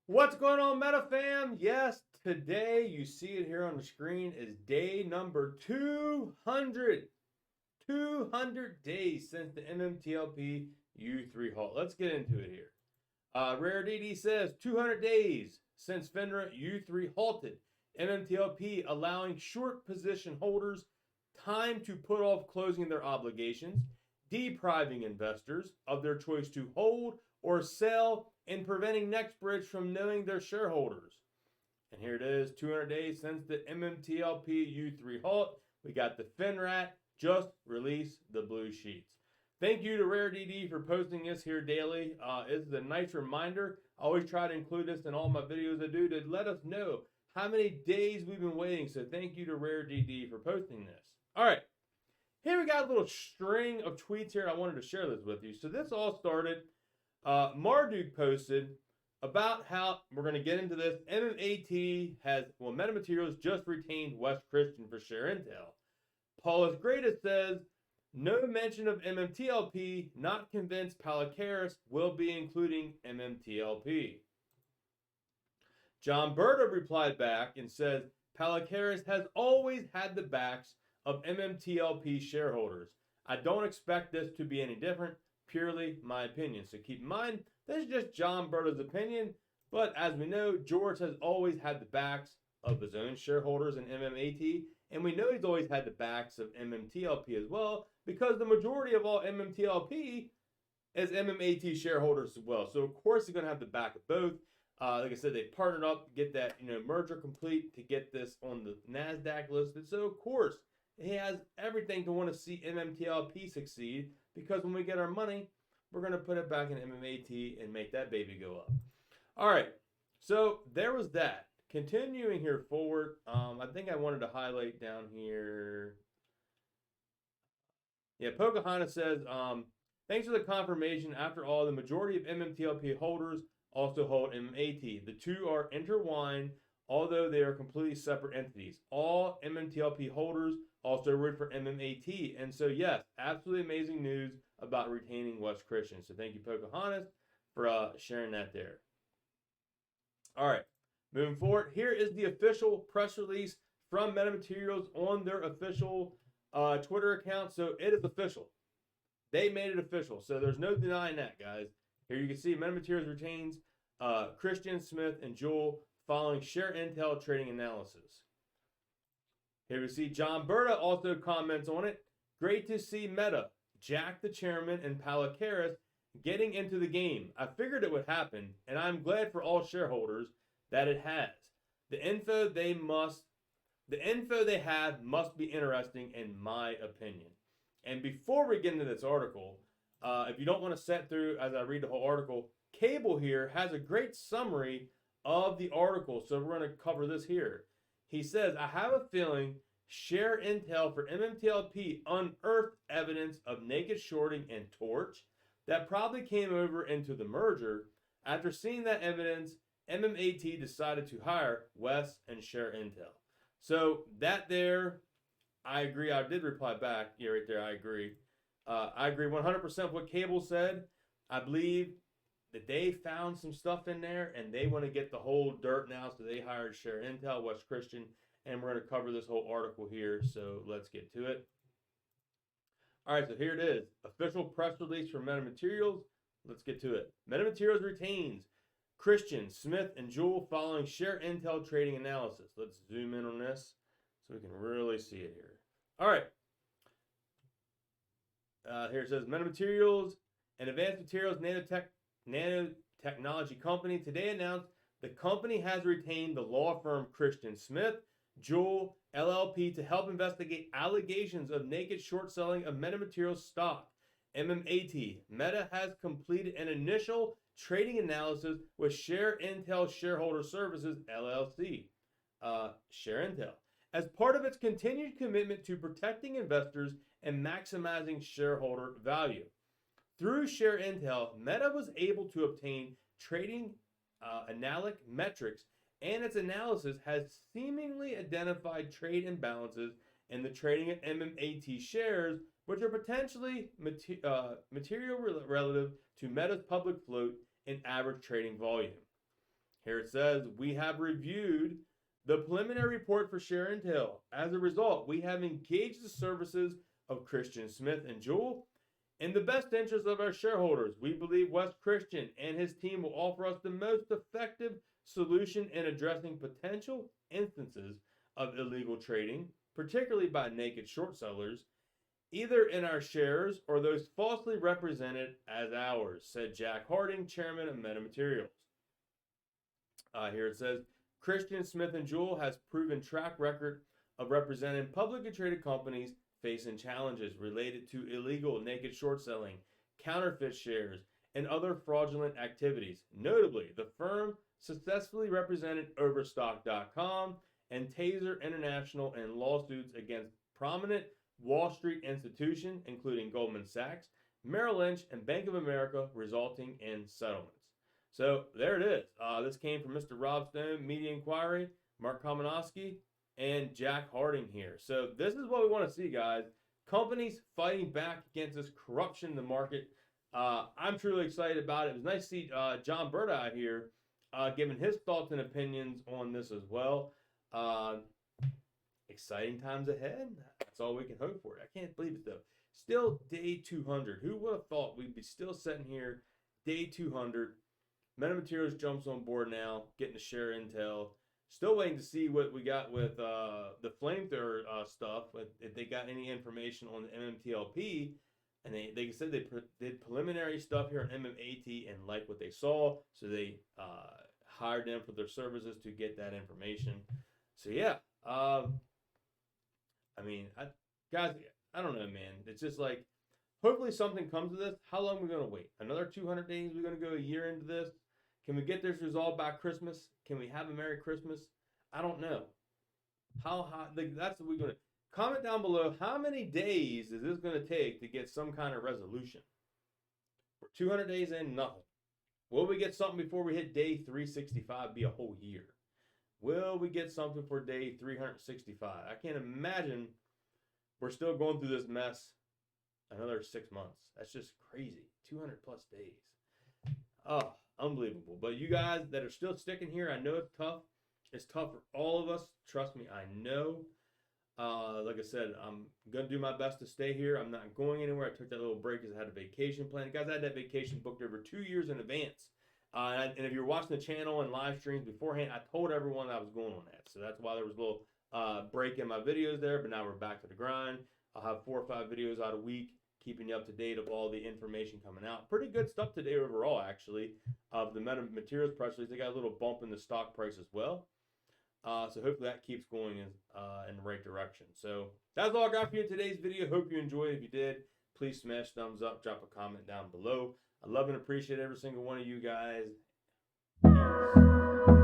What's going on, Meta fam? Yes, today you see it here on the screen is day number 200. 200 days since the MMTLP U3 halt. Let's get into it here. Rare DD says 200 days since Finra U3 halted. MMTLP allowing short position holders time to put off closing their obligations, depriving investors of their choice to hold or sell, and preventing Nextbridge from knowing their shareholders. And here it is, 200 days since the MMTLP U3 halt. We got the Finra just released the blue sheets. Thank you to Rare DD for posting this here daily. This is a nice reminder. I always try to include this in all my videos I do to let us know how many days we've been waiting. So thank you to Rare DD for posting this. All right, here we got a little string of tweets here. I wanted to share this with you. So this all started, Marduk posted about how, we're going to get into this, Mmat has, Metamaterials just retained West Christian for Shareintel. Paulus Greatest says, no mention of MMTLP, not convinced Palakaris will be including MMTLP. John Berta replied back and says, Palakaris has always had the backs of MMTLP shareholders. I don't expect this to be any different, purely my opinion. So keep in mind, this is just John Berta's opinion, but as we know, George has always had the backs of his own shareholders in Mmat, and we know he's always had the backs of MMTLP as well, because the majority of all MMTLP is Mmat shareholders as well. So of course he's going to have the back of both. Like I said, they partnered up to get that merger complete to get this on the NASDAQ listed. So of course he has everything to want to see MMTLP succeed, because when we get our money, we're going to put it back in Mmat and make that baby go up. All right, so there was that. Continuing here forward, I think I wanted to highlight down here. Yeah, Pocahontas says, thanks for the confirmation. After all, the majority of MMTLP holders also hold Mmat. The two are intertwined, although they are completely separate entities. All MMTLP holders also root for Mmat. And so, yes, absolutely amazing news about retaining West Christian. So thank you, Pocahontas, for sharing that there. All right, moving forward, here is the official press release from MetaMaterials on their official Twitter account. So it is official. They made it official. So there's no denying that, guys. Here you can see MetaMaterials retains Christian, Smith, and Jewel following Shareintel trading analysis. Here we see John Berta also comments on it. Great to see Meta, Jack the chairman, and Palakaris getting into the game. I figured it would happen, and I'm glad for all shareholders that it has. The info they have must be interesting, in my opinion. And before we get into this article, if you don't want to sit through as I read the whole article, Cable here has a great summary of the article, so we're going to cover this here. He says, I have a feeling Shareintel for MMTLP unearthed evidence of naked shorting and torch that probably came over into the merger. After seeing that evidence, Mmat decided to hire Wes and Shareintel. So that there, I agree. I did reply back. Yeah, right there, I agree. I agree 100% what Cable said. I believe that they found some stuff in there and they want to get the whole dirt now, so they hired Shareintel, West Christian, and we're going to cover this whole article here, so let's get to it. All right, so here it is. Official press release from MetaMaterials. Let's get to it. MetaMaterials retains Christian, Smith, and Jewel following Shareintel trading analysis. Let's zoom in on this so we can really see it here. All right. Here it says MetaMaterials, an advanced materials nanotechnology company, today announced the company has retained the law firm Christian Smith, Jewel, LLP to help investigate allegations of naked short selling of MetaMaterials stock. Mmat. Meta has completed an initial trading analysis with Shareintel Shareholder Services, LLC, Shareintel, as part of its continued commitment to protecting investors and maximizing shareholder value. Through Shareintel, Meta was able to obtain trading analytic metrics, and its analysis has seemingly identified trade imbalances in the trading of Mmat shares, which are potentially material relative to Meta's public float and average trading volume. Here it says, we have reviewed the preliminary report for Shareintel. As a result, we have engaged the services of Christian Smith and Jewell in the best interest of our shareholders. We believe Wes Christian and his team will offer us the most effective solution in addressing potential instances of illegal trading, particularly by naked short sellers, either in our shares or those falsely represented as ours, said Jack Harding, chairman of METATERRY. Here it says, Christian Smith & Jewell has proven track record of representing publicly traded companies facing challenges related to illegal naked short selling, counterfeit shares, and other fraudulent activities. Notably, the firm successfully represented Overstock.com and Taser International in lawsuits against prominent Wall Street institutions, including Goldman Sachs, Merrill Lynch, and Bank of America, resulting in settlements. So there it is. This came from Mr. Rob Stone, Media Inquiry, Mark Kamenowski, and Jack Harding here. So this is what we want to see, guys. Companies fighting back against this corruption in the market. I'm truly excited about it. It was nice to see John Bird out here giving his thoughts and opinions on this as well. Exciting times ahead. That's all we can hope for. I can't believe it, though. Still day 200. Who would have thought we'd be still sitting here day 200? METATERRY jumps on board now, getting the Shareintel. Still waiting to see what we got with the flamethrower stuff, if they got any information on the Mmtlp. And they said they did preliminary stuff here on Mmat and liked what they saw. So they hired them for their services to get that information. So, yeah. I mean, guys, I don't know, man. It's just like, hopefully something comes to this. How long are we going to wait? Another 200 days? We're going to go a year into this? Can we get this resolved by Christmas? Can we have a Merry Christmas? I don't know. How high? That's what we're going to comment down below. How many days is this going to take to get some kind of resolution? We're 200 days in, nothing. Will we get something before we hit day 365? Be a whole year. Will we get something for day 365? I can't imagine we're still going through this mess another 6 months. That's just crazy. 200 plus days. Oh, unbelievable. But you guys that are still sticking here, I know it's tough. It's tough for all of us. Trust me, I know. Like I said, I'm going to do my best to stay here. I'm not going anywhere. I took that little break because I had a vacation plan. Guys, I had that vacation booked over 2 years in advance. And if you're watching the channel and live streams beforehand, I told everyone I was going on that. So that's why there was a little break in my videos there. But now we're back to the grind. I'll have 4 or 5 videos out a week, keeping you up to date of all the information coming out. Pretty good stuff today overall, actually, of the METATERRY press release. They got a little bump in the stock price as well. So hopefully that keeps going in the right direction. So that's all I got for you in today's video. Hope you enjoyed it. If you did, please smash thumbs up, drop a comment down below. I love and appreciate every single one of you guys. Peace.